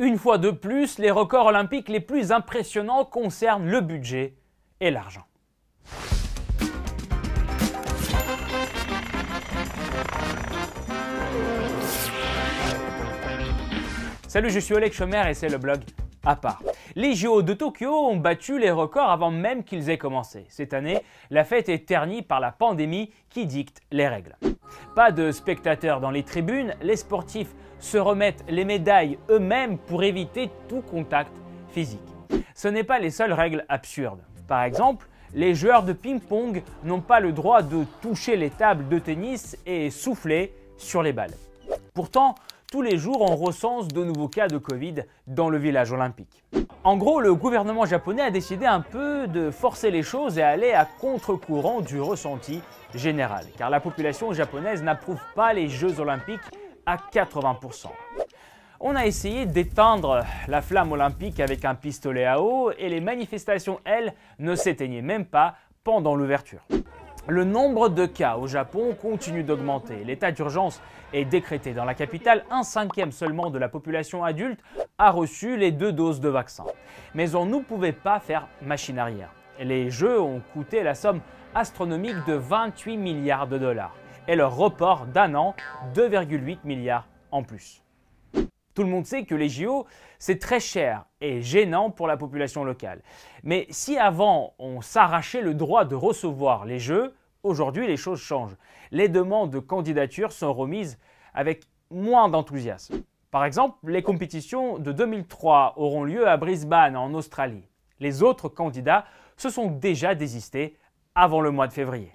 Une fois de plus, les records olympiques les plus impressionnants concernent le budget et l'argent. Salut, je suis Oleg Chomer et c'est le blog à part. Les JO de Tokyo ont battu les records avant même qu'ils aient commencé. Cette année, la fête est ternie par la pandémie qui dicte les règles. Pas de spectateurs dans les tribunes, les sportifs se remettent les médailles eux-mêmes pour éviter tout contact physique. Ce n'est pas les seules règles absurdes. Par exemple, les joueurs de ping-pong n'ont pas le droit de toucher les tables de tennis et souffler sur les balles. Pourtant, tous les jours, on recense de nouveaux cas de Covid dans le village olympique. En gros, le gouvernement japonais a décidé un peu de forcer les choses et aller à contre-courant du ressenti général, car la population japonaise n'approuve pas les Jeux olympiques à 80%. On a essayé d'éteindre la flamme olympique avec un pistolet à eau et les manifestations, elles, ne s'éteignaient même pas pendant l'ouverture. Le nombre de cas au Japon continue d'augmenter. L'état d'urgence est décrété dans la capitale. 1/5 seulement de la population adulte a reçu les 2 doses de vaccin. Mais on ne pouvait pas faire machine arrière. Les Jeux ont coûté la somme astronomique de 28 milliards de dollars. Et leur report d'un an, 2,8 milliards en plus. Tout le monde sait que les JO, c'est très cher et gênant pour la population locale. Mais si avant, on s'arrachait le droit de recevoir les Jeux, aujourd'hui, les choses changent. Les demandes de candidature sont remises avec moins d'enthousiasme. Par exemple, les compétitions de 2003 auront lieu à Brisbane, en Australie. Les autres candidats se sont déjà désistés avant le mois de février.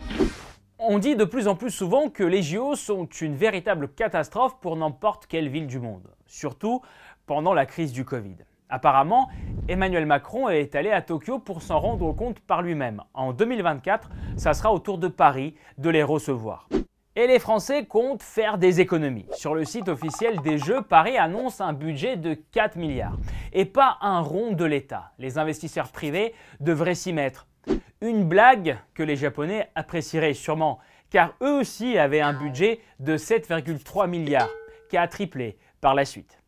On dit de plus en plus souvent que les JO sont une véritable catastrophe pour n'importe quelle ville du monde, surtout pendant la crise du Covid. Apparemment, Emmanuel Macron est allé à Tokyo pour s'en rendre compte par lui-même. En 2024, ça sera au tour de Paris de les recevoir. Et les Français comptent faire des économies. Sur le site officiel des Jeux, Paris annonce un budget de 4 milliards. Et pas un rond de l'État. Les investisseurs privés devraient s'y mettre. Une blague que les Japonais apprécieraient sûrement, car eux aussi avaient un budget de 7,3 milliards, qui a triplé par la suite.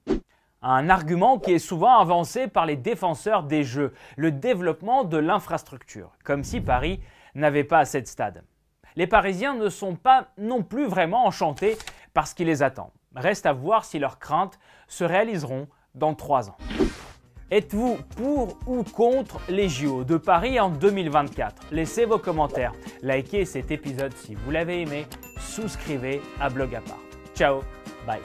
Un argument qui est souvent avancé par les défenseurs des Jeux, le développement de l'infrastructure, comme si Paris n'avait pas assez de stades. Les Parisiens ne sont pas non plus vraiment enchantés par ce qui les attend. Reste à voir si leurs craintes se réaliseront dans 3 ans. Êtes-vous pour ou contre les JO de Paris en 2024? Laissez vos commentaires, likez cet épisode si vous l'avez aimé, souscrivez à Blog à part. Ciao, bye.